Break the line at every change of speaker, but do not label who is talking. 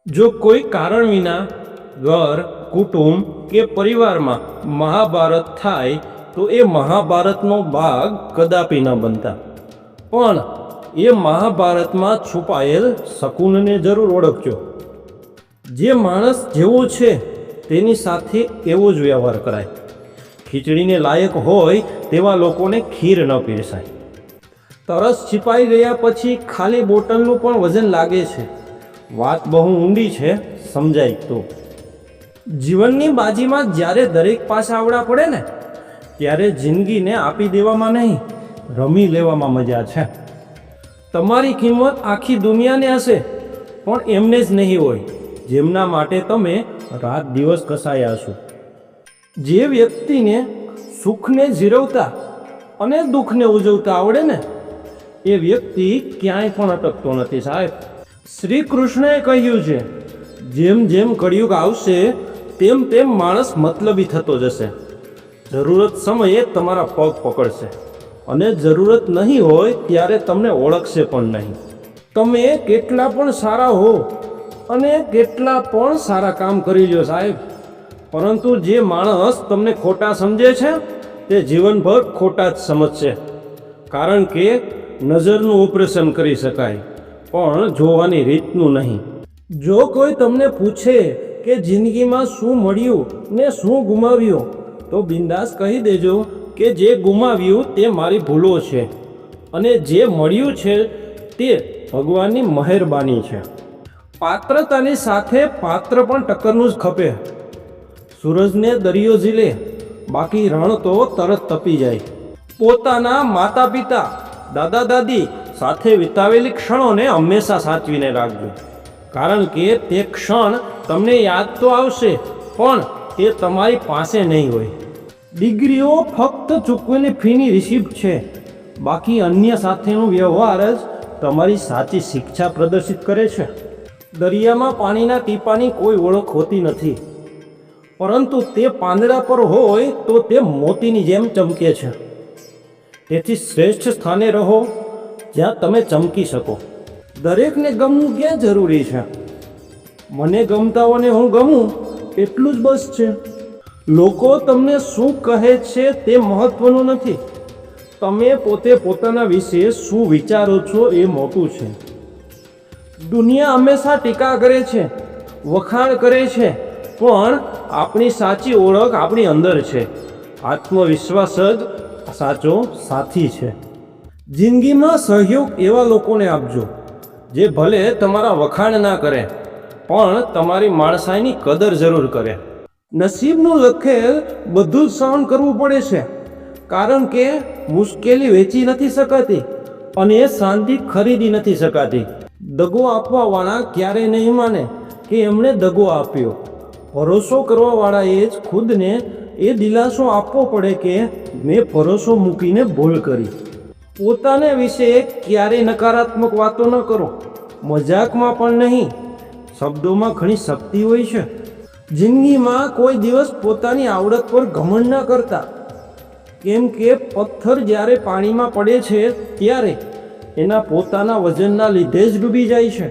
જો કોઈ કારણ વિના ઘર, કુટુંબ કે પરિવારમાં મહાભારત થાય તો એ મહાભારતનો ભાગ કદાપી ન બનતા. પણ એ મહાભારતમાં છુપાયેલ શકુનને જરૂર ઓળખજો. જે માણસ જેવો છે તેની સાથે એવો જ વ્યવહાર કરાય. ખીચડીને લાયક હોય તેવા લોકોને ખીર ન પીરસાય. તરસ छिपाઈ ગયા પછી ખાલી બોટલનું પણ વજન લાગે છે. વાત બહુ ઊંડી છે, સમજાય તો. જીવનની બાજીમાં જ્યારે દરેક પાસે આવડા પડે ને ત્યારે જિંદગીને આપી દેવામાં નહીં, રમી લેવામાં મજા છે. તમારી કિંમત આખી દુનિયાને હશે, પણ એમને જ નહીં હોય જેમના માટે તમે રાત દિવસ કસાયા છો. જે વ્યક્તિને સુખને જીરવતા અને દુઃખને ઉજવતા આવડે ને એ વ્યક્તિ ક્યાંય પણ અટકતો નથી સાહેબ. શ્રી કૃષ્ણએ કહ્યું છે, જેમ જેમ કળિયુગ આવશે તેમ તેમ માણસ મતલબી થતો જશે. જરૂરત સમયે તમારા પગ પકડશે અને જરૂરત નહીં હોય ત્યારે તમને ઓળખશે પણ નહીં. તમે કેટલા પણ સારા હો અને કેટલા પણ સારા કામ કરી લો સાહેબ, પરંતુ જે માણસ તમને ખોટા સમજે છે તે જીવનભર ખોટા જ સમજશે. કારણ કે નજરનું ઓપરેશન કરી શકાય પણ જોવાની રીતનું નહીં. જો કોઈ તમને પૂછે કે જિંદગીમાં શું મળ્યું ને શું ગુમાવ્યું તો બિંદાસ કહી દેજો કે જે ગુમાવ્યું તે મારી ભૂલો છે અને જે મળ્યું છે તે ભગવાનની મહેરબાની છે. પાત્રતાની સાથે પાત્ર પણ ટક્કરનું જ ખપે. સૂરજને દરિયો ઝીલે, બાકી રણ તો તરત તપી જાય. પોતાના માતા પિતા, દાદા દાદી સાથે વિતાવેલી ક્ષણોને હંમેશા સાચવીને રાખજો. કારણ કે તે ક્ષણ તમને યાદ તો આવશે પણ તે તમારી પાસે નહીં હોય. ડિગ્રીઓ ફક્ત ચૂકવેલી ફીની રિસિપ્ટ છે, બાકી અન્ય સાથેનો વ્યવહાર જ તમારી સાચી શિક્ષા પ્રદર્શિત કરે છે. દરિયામાં પાણીના ટીપાની કોઈ ઓળખ હોતી નથી, પરંતુ તે પાંદડા પર હોય તો તે મોતીની જેમ ચમકે છે. તેથી શ્રેષ્ઠ સ્થાને રહો જ્યાં તમે ચમકી શકો. દરેકને ગમવું ક્યાં જરૂરી છે? મને ગમતાઓને હું ગમું એટલું જ બસ છે. લોકો તમને શું કહે છે તે મહત્વનું નથી, તમે પોતે પોતાના વિશે શું વિચારો છો એ મોટું છે. દુનિયા હંમેશા ટીકા કરે છે, વખાણ કરે છે, પણ આપણી સાચી ઓળખ આપણી અંદર છે. આત્મવિશ્વાસ જ સાચો સાથી છે. જિંદગીમાં સહયોગ એવા લોકોને આપજો જે ભલે તમારા વખાણ ના કરે પણ તમારી માણસાઈની કદર જરૂર કરે. નસીબનું લખેલ બધું જ સહન કરવું પડે છે, કારણ કે મુશ્કેલી વેચી નથી શકાતી અને શાંતિ ખરીદી નથી શકાતી. દગો આપવાવાળા ક્યારેય નહીં માને કે એમણે દગો આપ્યો. ભરોસો કરવાવાળાએ જ ખુદને એ દિલાસો આપવો પડે કે મેં ભરોસો મૂકીને ભૂલ કરી. પોતાને વિશે ક્યારેય નકારાત્મક વાતો ન કરો, મજાકમાં પણ નહીં. શબ્દોમાં ઘણી શક્તિ હોય છે. જિંદગીમાં કોઈ દિવસ પોતાની આવડત પર ઘમંડ ન કરતા, કેમ કે પથ્થર જ્યારે પાણીમાં પડે છે ત્યારે એના પોતાના વજનના લીધે જ ડૂબી જાય છે.